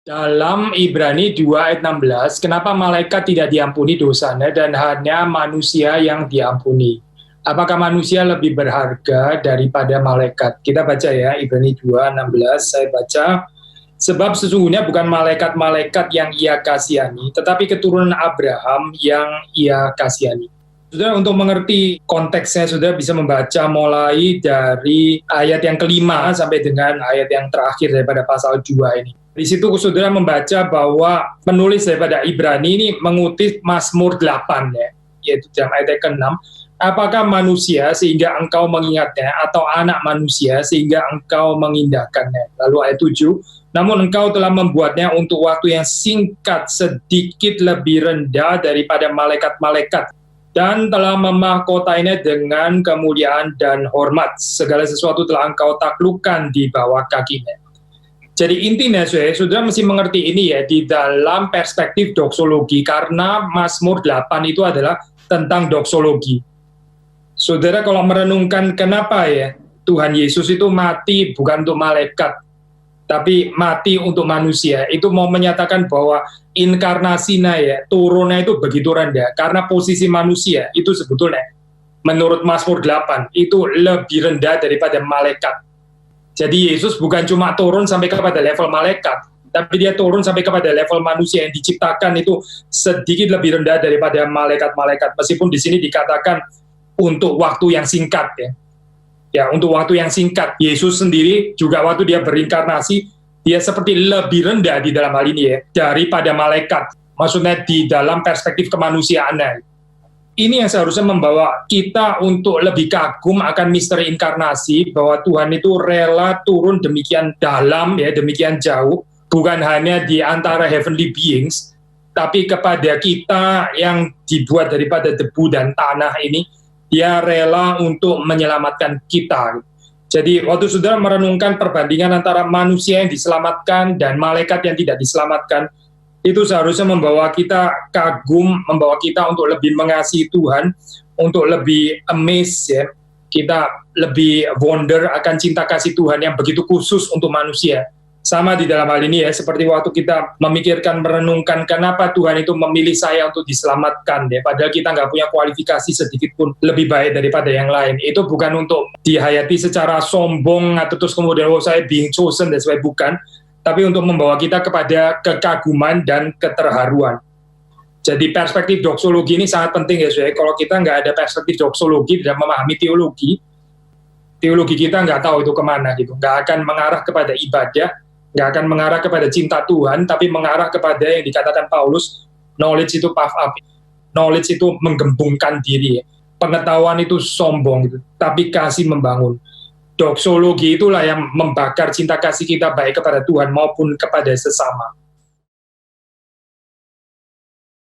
Dalam Ibrani 2 ayat 16, kenapa malaikat tidak diampuni dosanya dan hanya manusia yang diampuni? Apakah manusia lebih berharga daripada malaikat? Kita baca ya, Ibrani 2:16, saya baca. Sebab sesungguhnya bukan malaikat-malaikat yang ia kasihani, tetapi keturunan Abraham yang ia kasihani. Saudara, untuk mengerti konteksnya, saudara bisa membaca mulai dari ayat yang kelima sampai dengan ayat yang terakhir daripada pasal 2 ini. Di situ saudara membaca bahwa penulis daripada Ibrani ini mengutip Mazmur 8 ya, yaitu dalam ayat ke-6. Apakah manusia sehingga engkau mengingatnya, atau anak manusia sehingga engkau mengindahkannya? Lalu ayat 7, namun engkau telah membuatnya untuk waktu yang singkat, sedikit lebih rendah daripada malaikat-malaikat, dan telah memahkotainya dengan kemuliaan dan hormat. Segala sesuatu telah engkau taklukkan di bawah kakinya. Jadi intinya saudara mesti mengerti ini ya di dalam perspektif doksologi, karena Mazmur 8 itu adalah tentang doksologi. Saudara kalau merenungkan kenapa ya Tuhan Yesus itu mati bukan untuk malaikat, tapi mati untuk manusia, itu mau menyatakan bahwa inkarnasinya ya, turunnya itu begitu rendah, karena posisi manusia itu sebetulnya menurut Mazmur 8 itu lebih rendah daripada malaikat. Jadi Yesus bukan cuma turun sampai kepada level malaikat, tapi dia turun sampai kepada level manusia yang diciptakan itu sedikit lebih rendah daripada malaikat-malaikat. Meskipun di sini dikatakan untuk waktu yang singkat ya. Ya, untuk waktu yang singkat. Yesus sendiri juga waktu dia berinkarnasi, dia seperti lebih rendah di dalam hal ini ya, daripada malaikat. Maksudnya di dalam perspektif kemanusiaannya. Ini yang seharusnya membawa kita untuk lebih kagum akan misteri inkarnasi, bahwa Tuhan itu rela turun demikian dalam ya, demikian jauh, bukan hanya di antara heavenly beings, tapi kepada kita yang dibuat daripada debu dan tanah ini, dia rela untuk menyelamatkan kita. Jadi waktu saudara merenungkan perbandingan antara manusia yang diselamatkan dan malaikat yang tidak diselamatkan, itu seharusnya membawa kita kagum, membawa kita untuk lebih mengasihi Tuhan, untuk lebih amazed ya, kita lebih wonder akan cinta kasih Tuhan yang begitu khusus untuk manusia. Sama di dalam hal ini ya, seperti waktu kita memikirkan, merenungkan kenapa Tuhan itu memilih saya untuk diselamatkan ya, padahal kita nggak punya kualifikasi sedikit pun lebih baik daripada yang lain. Itu bukan untuk dihayati secara sombong atau terus kemudian saya being chosen dan sebagainya, bukan, tapi untuk membawa kita kepada kekaguman dan keterharuan. Jadi perspektif doksologi ini sangat penting ya saudara. Kalau kita nggak ada perspektif doksologi dan memahami teologi kita nggak tahu itu kemana gitu. Nggak akan mengarah kepada ibadah, nggak akan mengarah kepada cinta Tuhan, tapi mengarah kepada yang dikatakan Paulus, knowledge itu puff up, knowledge itu menggembungkan diri, pengetahuan itu sombong gitu, tapi kasih membangun. Doksologi itulah yang membakar cinta kasih kita baik kepada Tuhan maupun kepada sesama.